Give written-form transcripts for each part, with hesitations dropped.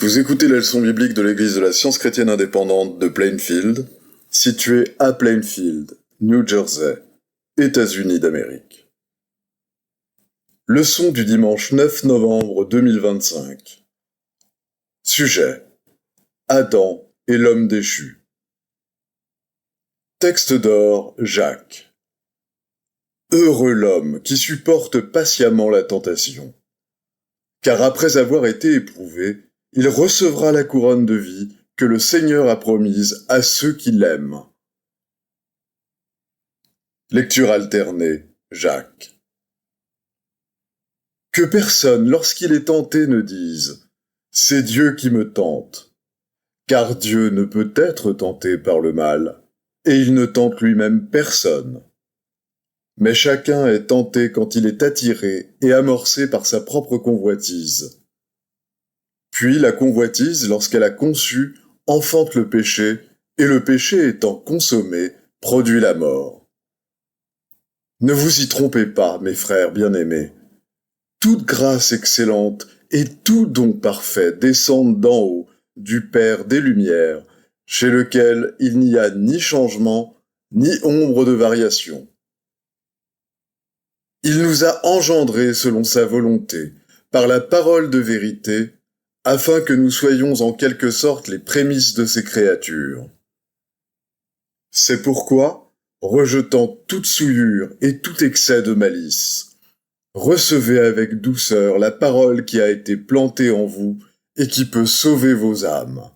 Vous écoutez la leçon biblique de l'Église de la Science chrétienne indépendante de Plainfield, située à Plainfield, New Jersey, États-Unis d'Amérique. Leçon du dimanche 9 novembre 2025. Sujet: Adam et l'homme déchu. Texte d'or, Jacques. Heureux l'homme qui supporte patiemment la tentation, car après avoir été éprouvé, il recevra la couronne de vie que le Seigneur a promise à ceux qui l'aiment. Lecture alternée, Jacques. Que personne, lorsqu'il est tenté, ne dise « C'est Dieu qui me tente », car Dieu ne peut être tenté par le mal, et il ne tente lui-même personne. Mais chacun est tenté quand il est attiré et amorcé par sa propre convoitise. Puis la convoitise, lorsqu'elle a conçu, enfante le péché, et le péché étant consommé, produit la mort. Ne vous y trompez pas, mes frères bien-aimés. Toute grâce excellente et tout don parfait descendent d'en haut, du Père des Lumières, chez lequel il n'y a ni changement, ni ombre de variation. Il nous a engendrés selon sa volonté, par la parole de vérité, afin que nous soyons en quelque sorte les prémices de ses créatures. C'est pourquoi, rejetant toute souillure et tout excès de malice, recevez avec douceur la parole qui a été plantée en vous et qui peut sauver vos âmes.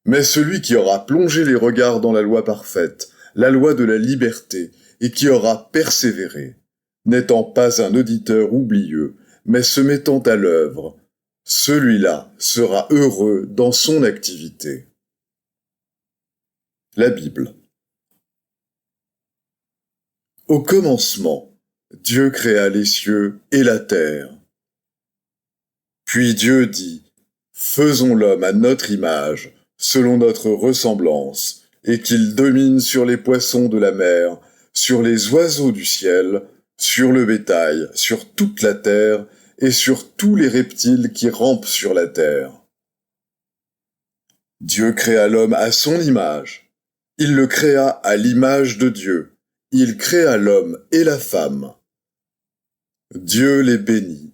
Mais celui qui aura plongé les regards dans la loi parfaite, la loi de la liberté, et qui aura persévéré, n'étant pas un auditeur oublieux, mais se mettant à l'œuvre, celui-là sera heureux dans son activité. La Bible. Au commencement, Dieu créa les cieux et la terre. Puis Dieu dit, « Faisons l'homme à notre image, selon notre ressemblance, et qu'il domine sur les poissons de la mer, sur les oiseaux du ciel, sur le bétail, sur toute la terre, et sur tous les reptiles qui rampent sur la terre. » Dieu créa l'homme à son image. Il le créa à l'image de Dieu. Il créa l'homme et la femme. Dieu les bénit.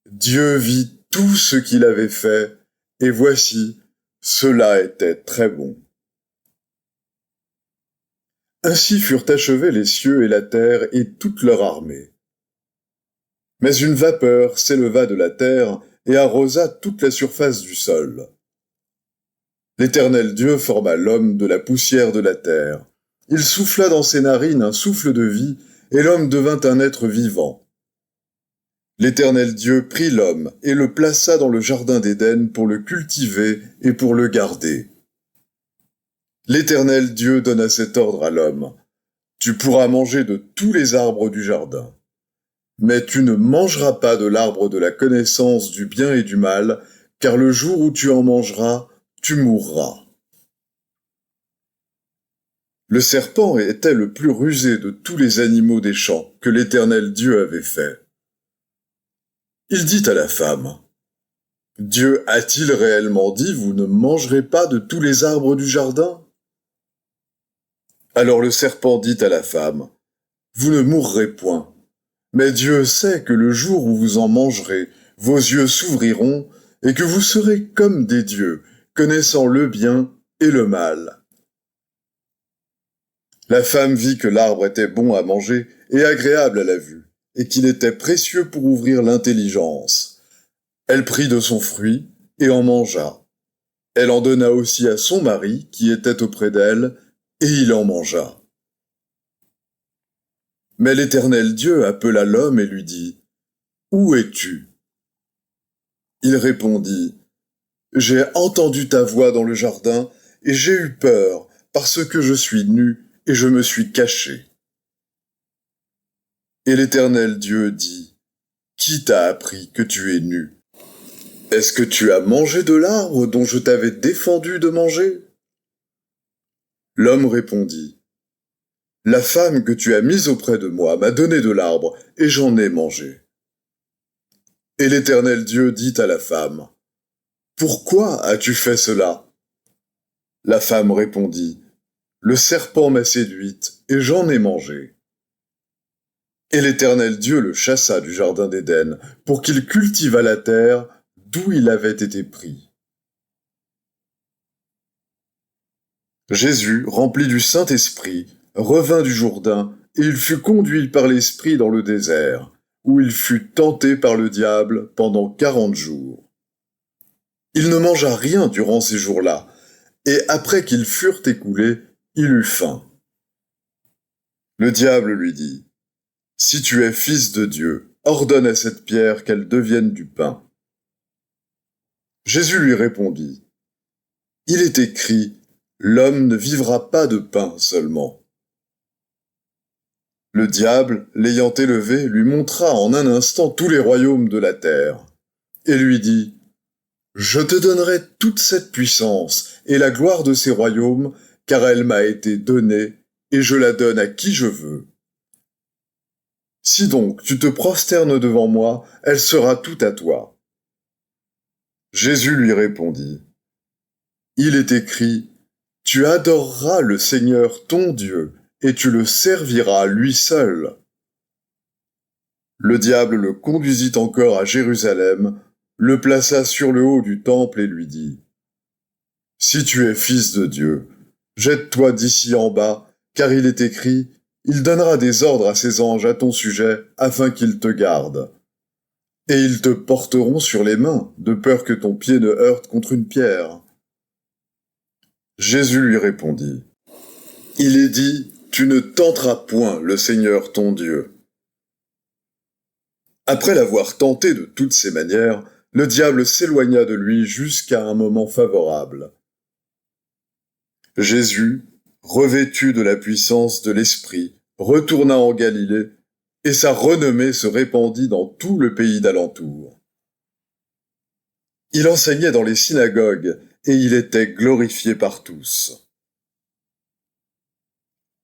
Dieu vit tout ce qu'il avait fait, et voici, cela était très bon. Ainsi furent achevés les cieux et la terre et toute leur armée. Mais une vapeur s'éleva de la terre et arrosa toute la surface du sol. L'Éternel Dieu forma l'homme de la poussière de la terre. Il souffla dans ses narines un souffle de vie, et l'homme devint un être vivant. L'Éternel Dieu prit l'homme et le plaça dans le jardin d'Éden pour le cultiver et pour le garder. L'Éternel Dieu donna cet ordre à l'homme. « Tu pourras manger de tous les arbres du jardin. Mais tu ne mangeras pas de l'arbre de la connaissance du bien et du mal, car le jour où tu en mangeras, tu mourras. » Le serpent était le plus rusé de tous les animaux des champs que l'Éternel Dieu avait fait. Il dit à la femme, « Dieu a-t-il réellement dit, vous ne mangerez pas de tous les arbres du jardin ?» Alors le serpent dit à la femme, « Vous ne mourrez point. Mais Dieu sait que le jour où vous en mangerez, vos yeux s'ouvriront et que vous serez comme des dieux, connaissant le bien et le mal. » La femme vit que l'arbre était bon à manger et agréable à la vue, et qu'il était précieux pour ouvrir l'intelligence. Elle prit de son fruit et en mangea. Elle en donna aussi à son mari, qui était auprès d'elle, et il en mangea. Mais l'Éternel Dieu appela l'homme et lui dit, « Où es-tu » Il répondit, « J'ai entendu ta voix dans le jardin, et j'ai eu peur, parce que je suis nu, et je me suis caché. » Et l'Éternel Dieu dit, « Qui t'a appris que tu es nu ? Est-ce que tu as mangé de l'arbre dont je t'avais défendu de manger ?» L'homme répondit, « La femme que tu as mise auprès de moi m'a donné de l'arbre, et j'en ai mangé. » Et l'Éternel Dieu dit à la femme, « Pourquoi as-tu fait cela ?» La femme répondit, « Le serpent m'a séduite, et j'en ai mangé. » Et l'Éternel Dieu le chassa du jardin d'Éden, pour qu'il cultivât la terre d'où il avait été pris. Jésus, rempli du Saint-Esprit, revint du Jourdain, et il fut conduit par l'Esprit dans le désert, où il fut tenté par le diable pendant 40 jours. Il ne mangea rien durant ces jours-là, et après qu'ils furent écoulés, il eut faim. Le diable lui dit, « Si tu es fils de Dieu, ordonne à cette pierre qu'elle devienne du pain. » Jésus lui répondit, « Il est écrit, l'homme ne vivra pas de pain seulement. » Le diable, l'ayant élevé, lui montra en un instant tous les royaumes de la terre, et lui dit, « Je te donnerai toute cette puissance et la gloire de ces royaumes, car elle m'a été donnée, et je la donne à qui je veux. Si donc tu te prosternes devant moi, elle sera toute à toi. » Jésus lui répondit, « Il est écrit, tu adoreras le Seigneur ton Dieu, et tu le serviras lui seul. » Le diable le conduisit encore à Jérusalem, le plaça sur le haut du temple et lui dit, « Si tu es fils de Dieu, jette-toi d'ici en bas, car il est écrit, il donnera des ordres à ses anges à ton sujet, afin qu'ils te gardent. Et ils te porteront sur les mains, de peur que ton pied ne heurte contre une pierre. » Jésus lui répondit, « Il est dit, tu ne tenteras point le Seigneur ton Dieu. » Après l'avoir tenté de toutes ses manières, le diable s'éloigna de lui jusqu'à un moment favorable. Jésus, revêtu de la puissance de l'Esprit, retourna en Galilée, et sa renommée se répandit dans tout le pays d'alentour. Il enseignait dans les synagogues, et il était glorifié par tous.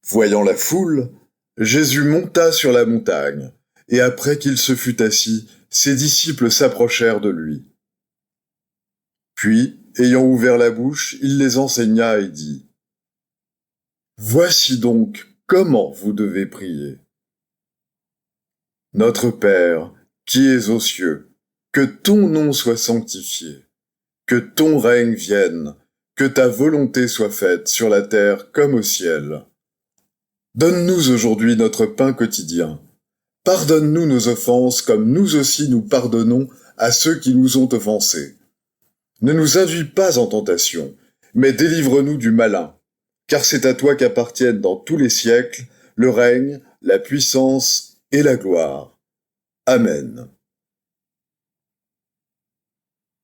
Voyant la foule, Jésus monta sur la montagne, et après qu'il se fut assis, ses disciples s'approchèrent de lui. Puis, ayant ouvert la bouche, il les enseigna et dit, « Voici donc comment vous devez prier. Notre Père, qui es aux cieux, que ton nom soit sanctifié, que ton règne vienne, que ta volonté soit faite sur la terre comme au ciel. Donne-nous aujourd'hui notre pain quotidien. Pardonne-nous nos offenses comme nous aussi nous pardonnons à ceux qui nous ont offensés. Ne nous induis pas en tentation, mais délivre-nous du malin, car c'est à toi qu'appartiennent dans tous les siècles le règne, la puissance et la gloire. Amen.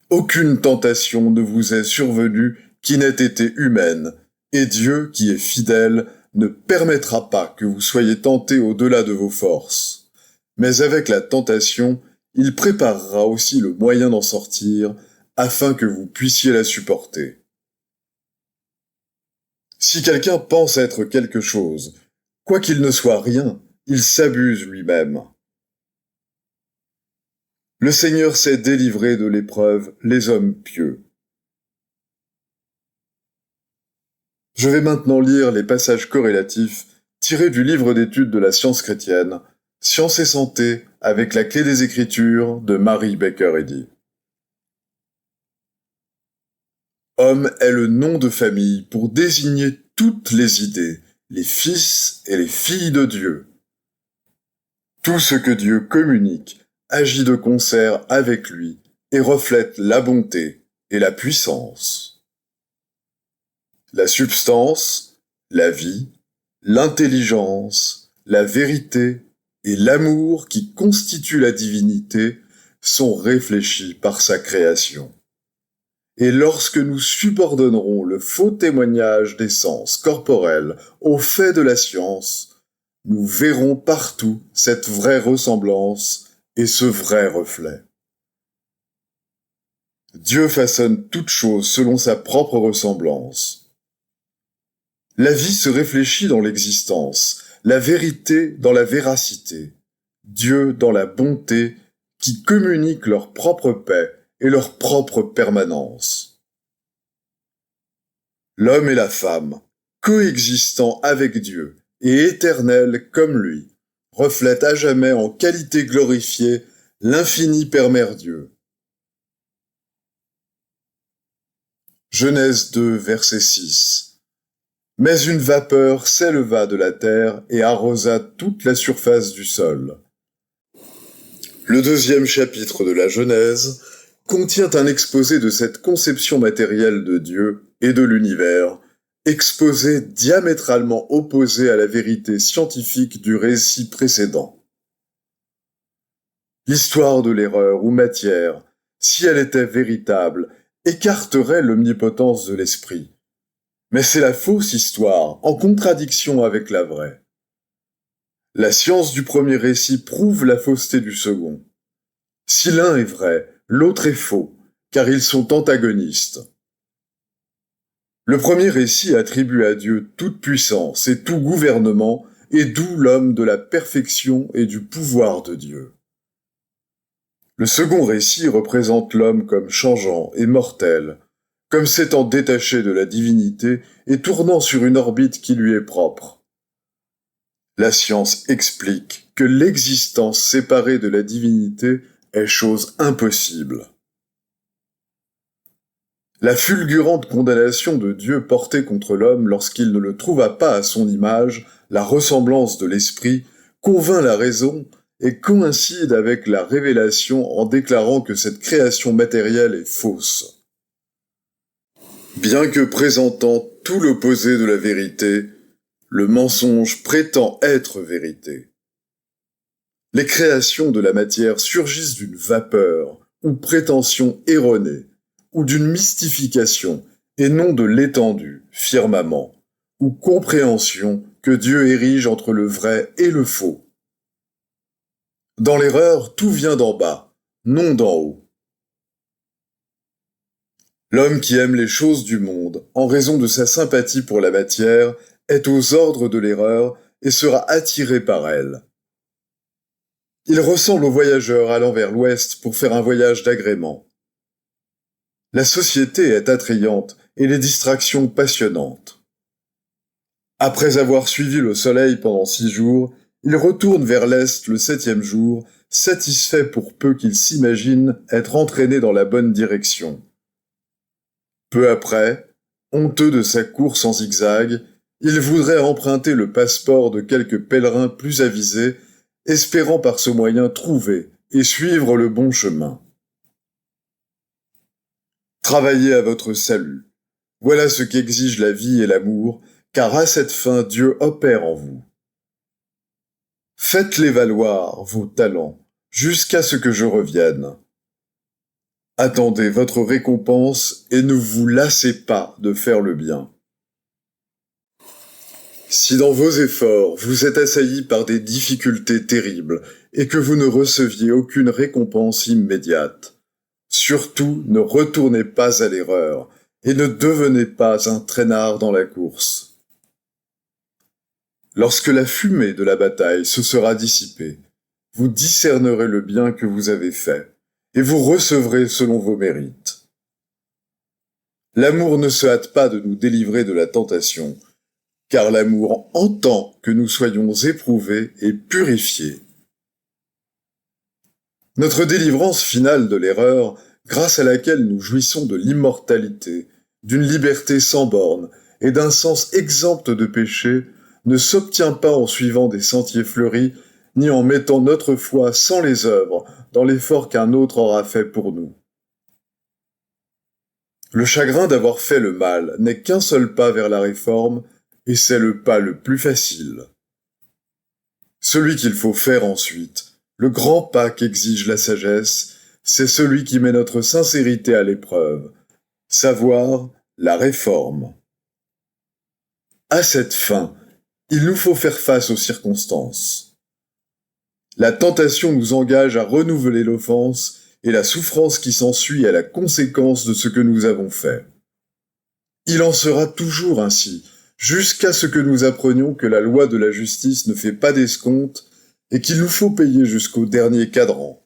Aucune tentation ne vous est survenue qui n'ait été humaine, et Dieu, qui est fidèle, ne permettra pas que vous soyez tentés au-delà de vos forces. Mais avec la tentation, il préparera aussi le moyen d'en sortir, afin que vous puissiez la supporter. Si quelqu'un pense être quelque chose, quoi qu'il ne soit rien, il s'abuse lui-même. Le Seigneur sait délivrer de l'épreuve les hommes pieux. Je vais maintenant lire les passages corrélatifs tirés du livre d'études de la science chrétienne, Science et santé avec la clé des Écritures de Mary Baker Eddy. Homme est le nom de famille pour désigner toutes les idées, les fils et les filles de Dieu. Tout ce que Dieu communique agit de concert avec lui et reflète la bonté et la puissance. La substance, la vie, l'intelligence, la vérité et l'amour qui constituent la divinité sont réfléchis par sa création. Et lorsque nous subordonnerons le faux témoignage des sens corporels aux faits de la science, nous verrons partout cette vraie ressemblance et ce vrai reflet. Dieu façonne toutes choses selon sa propre ressemblance. La vie se réfléchit dans l'existence, la vérité dans la véracité, Dieu dans la bonté qui communiquent leur propre paix et leur propre permanence. L'homme et la femme, coexistant avec Dieu et éternels comme lui, reflètent à jamais en qualité glorifiée l'infini Père Mère Dieu. Genèse 2, verset 6. Mais une vapeur s'éleva de la terre et arrosa toute la surface du sol. Le deuxième chapitre de la Genèse contient un exposé de cette conception matérielle de Dieu et de l'univers, exposé diamétralement opposé à la vérité scientifique du récit précédent. L'histoire de l'erreur ou matière, si elle était véritable, écarterait l'omnipotence de l'esprit. Mais c'est la fausse histoire, en contradiction avec la vraie. La science du premier récit prouve la fausseté du second. Si l'un est vrai, l'autre est faux, car ils sont antagonistes. Le premier récit attribue à Dieu toute puissance et tout gouvernement, et d'où l'homme de la perfection et du pouvoir de Dieu. Le second récit représente l'homme comme changeant et mortel, comme s'étant détaché de la divinité et tournant sur une orbite qui lui est propre. La science explique que l'existence séparée de la divinité est chose impossible. La fulgurante condamnation de Dieu portée contre l'homme lorsqu'il ne le trouva pas à son image, la ressemblance de l'esprit, convainc la raison et coïncide avec la révélation en déclarant que cette création matérielle est fausse. Bien que présentant tout l'opposé de la vérité, le mensonge prétend être vérité. Les créations de la matière surgissent d'une vapeur ou prétention erronée, ou d'une mystification, et non de l'étendue, firmament, ou compréhension que Dieu érige entre le vrai et le faux. Dans l'erreur, tout vient d'en bas, non d'en haut. L'homme qui aime les choses du monde, en raison de sa sympathie pour la matière, est aux ordres de l'erreur et sera attiré par elle. Il ressemble au voyageur allant vers l'ouest pour faire un voyage d'agrément. La société est attrayante et les distractions passionnantes. Après avoir suivi le soleil pendant 6 jours, il retourne vers l'est le 7e jour, satisfait pour peu qu'il s'imagine être entraîné dans la bonne direction. Peu après, honteux de sa course en zigzag, il voudrait emprunter le passeport de quelques pèlerins plus avisés, espérant par ce moyen trouver et suivre le bon chemin. Travaillez à votre salut. Voilà ce qu'exigent la vie et l'amour, car à cette fin Dieu opère en vous. Faites-les valoir, vos talents, jusqu'à ce que je revienne. Attendez votre récompense et ne vous lassez pas de faire le bien. Si dans vos efforts vous êtes assaillis par des difficultés terribles et que vous ne receviez aucune récompense immédiate, surtout ne retournez pas à l'erreur et ne devenez pas un traînard dans la course. Lorsque la fumée de la bataille se sera dissipée, vous discernerez le bien que vous avez fait et vous recevrez selon vos mérites. L'amour ne se hâte pas de nous délivrer de la tentation, car l'amour entend que nous soyons éprouvés et purifiés. Notre délivrance finale de l'erreur, grâce à laquelle nous jouissons de l'immortalité, d'une liberté sans bornes et d'un sens exempt de péché, ne s'obtient pas en suivant des sentiers fleuris, ni en mettant notre foi sans les œuvres dans l'effort qu'un autre aura fait pour nous. Le chagrin d'avoir fait le mal n'est qu'un seul pas vers la réforme, et c'est le pas le plus facile. Celui qu'il faut faire ensuite, le grand pas qu'exige la sagesse, c'est celui qui met notre sincérité à l'épreuve, savoir la réforme. À cette fin, il nous faut faire face aux circonstances. La tentation nous engage à renouveler l'offense et la souffrance qui s'ensuit est la conséquence de ce que nous avons fait. Il en sera toujours ainsi, jusqu'à ce que nous apprenions que la loi de la justice ne fait pas d'escompte et qu'il nous faut payer jusqu'au dernier cadran.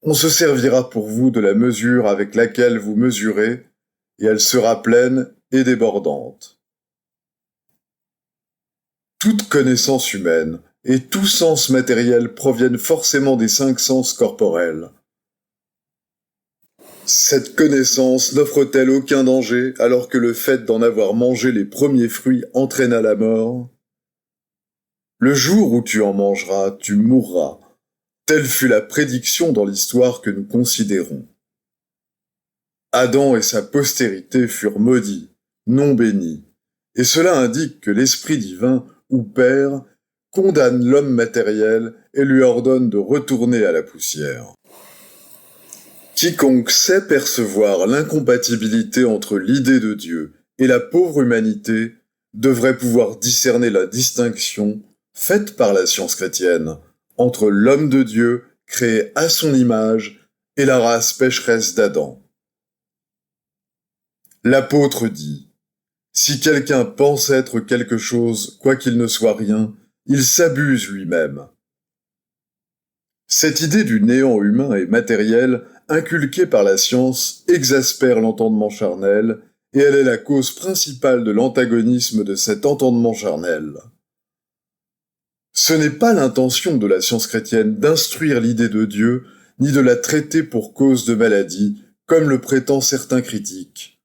On se servira pour vous de la mesure avec laquelle vous mesurez, et elle sera pleine et débordante. Toute connaissance humaine et tout sens matériel proviennent forcément des 5 sens corporels. Cette connaissance n'offre-t-elle aucun danger alors que le fait d'en avoir mangé les premiers fruits entraîna la mort? Le jour où tu en mangeras, tu mourras. Telle fut la prédiction dans l'histoire que nous considérons. Adam et sa postérité furent maudits, non bénis, et cela indique que l'Esprit divin, ou Père, condamne l'homme matériel et lui ordonne de retourner à la poussière. Quiconque sait percevoir l'incompatibilité entre l'idée de Dieu et la pauvre humanité devrait pouvoir discerner la distinction, faite par la science chrétienne, entre l'homme de Dieu, créé à son image, et la race pécheresse d'Adam. L'apôtre dit : « Si quelqu'un pense être quelque chose, quoiqu'il ne soit rien, il s'abuse lui-même. » Cette idée du néant humain et matériel, inculquée par la science, exaspère l'entendement charnel, et elle est la cause principale de l'antagonisme de cet entendement charnel. Ce n'est pas l'intention de la science chrétienne d'instruire l'idée de Dieu, ni de la traiter pour cause de maladie, comme le prétendent certains critiques.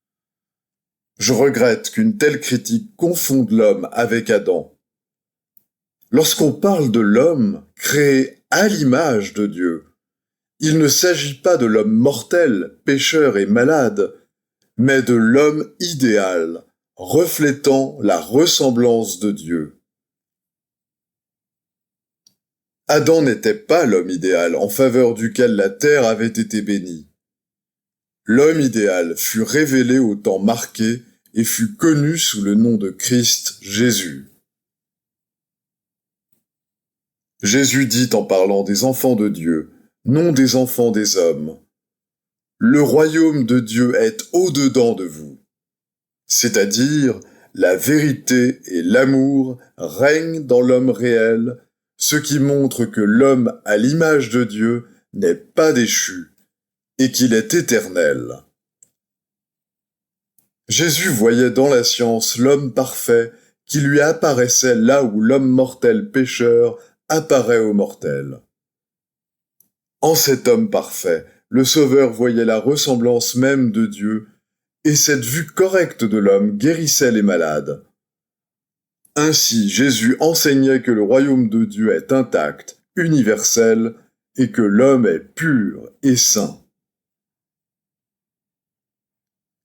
Je regrette qu'une telle critique confonde l'homme avec Adam. Lorsqu'on parle de l'homme créé à l'image de Dieu, il ne s'agit pas de l'homme mortel, pécheur et malade, mais de l'homme idéal, reflétant la ressemblance de Dieu. Adam n'était pas l'homme idéal en faveur duquel la terre avait été bénie. L'homme idéal fut révélé au temps marqué et fut connu sous le nom de Christ Jésus. Jésus dit en parlant des enfants de Dieu, non des enfants des hommes : « Le royaume de Dieu est au-dedans de vous. » C'est-à-dire, la vérité et l'amour règnent dans l'homme réel, ce qui montre que l'homme à l'image de Dieu n'est pas déchu et qu'il est éternel. Jésus voyait dans la science l'homme parfait qui lui apparaissait là où l'homme mortel pécheur apparaît aux mortels. En cet homme parfait, le Sauveur voyait la ressemblance même de Dieu, et cette vue correcte de l'homme guérissait les malades. Ainsi, Jésus enseignait que le royaume de Dieu est intact, universel, et que l'homme est pur et saint.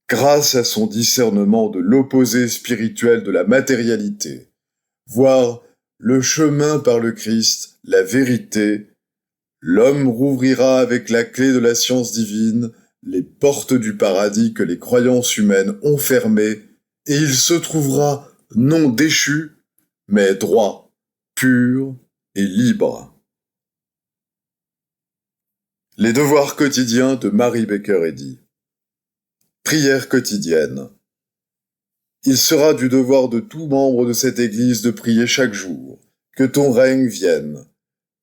Grâce à son discernement de l'opposé spirituel de la matérialité, voire le chemin par le Christ, la vérité, l'homme rouvrira avec la clé de la science divine les portes du paradis que les croyances humaines ont fermées, et il se trouvera non déchu, mais droit, pur et libre. Les devoirs quotidiens de Mary Baker Eddy. Prière quotidienne. Il sera du devoir de tout membre de cette Église de prier chaque jour, que ton règne vienne,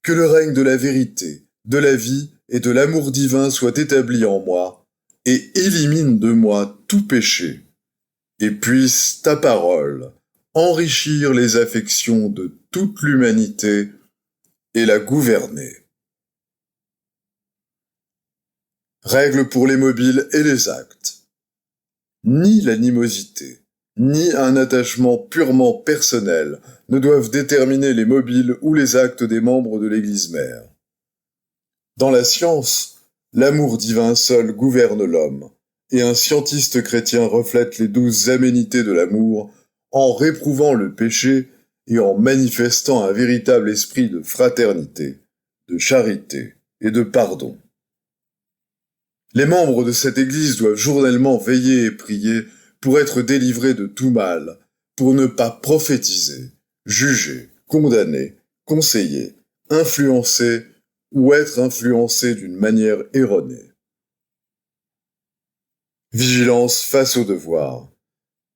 que le règne de la vérité, de la vie et de l'amour divin soit établi en moi, et élimine de moi tout péché, et puisse ta parole enrichir les affections de toute l'humanité et la gouverner. Règle pour les mobiles et les actes. Ni l'animosité, ni un attachement purement personnel ne doivent déterminer les mobiles ou les actes des membres de l'Église mère. Dans la science, l'amour divin seul gouverne l'homme, et un scientiste chrétien reflète les 12 aménités de l'amour en réprouvant le péché et en manifestant un véritable esprit de fraternité, de charité et de pardon. Les membres de cette Église doivent journellement veiller et prier pour être délivrés de tout mal, pour ne pas prophétiser, juger, condamner, conseiller, influencer ou être influencés d'une manière erronée. Vigilance face au devoir.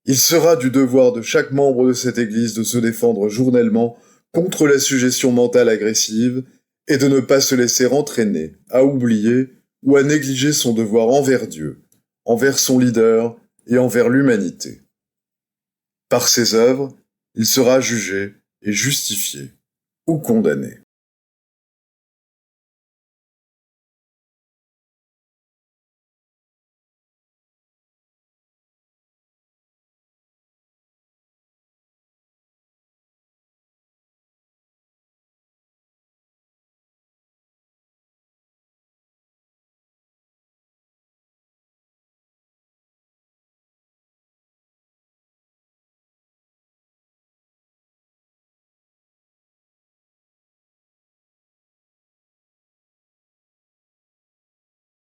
Il sera du devoir de chaque membre de cette Église de se défendre journellement contre la suggestion mentale agressive et de ne pas se laisser entraîner, à oublier ou à négliger son devoir envers Dieu, envers son leader et envers l'humanité. Par ses œuvres, il sera jugé et justifié ou condamné.